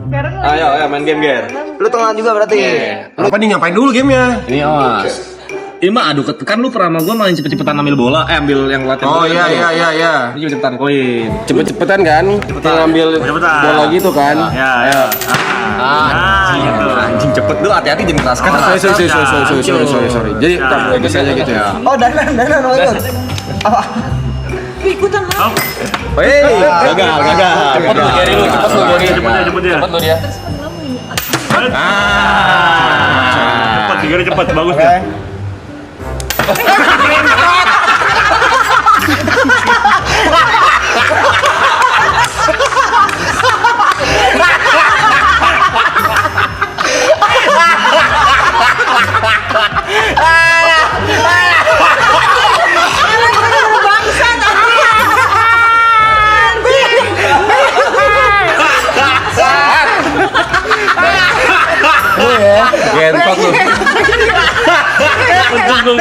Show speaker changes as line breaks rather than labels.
Sekarang
Ayo, main game, Ger.
Lu tengah juga berarti.
Apa nih, ngapain dulu gamenya?
Ini awas. Ini mah adu kan lu pernah sama gua main cepet-cepetan ambil bola, ambil yang latihan.
Oh iya.
Ini cepet-cepetan koin.
Cepet-cepetan kan? Kita ngambil
Cepetan.
bola gitu kan?
Ya, ayo. Gitu.
Anjing cepet lu, hati-hati jangan keras keras.
Sorry. Jadi kita aja gitu ya.
Oh, Danan mau ikut. Apa?
ikutan lah.
Gagal. Cepet lu, Geri lu, cepet lu, Geri.
Cepet dia. Cepet, Geri cepet, bagus ya.
Gentot lu.
Untung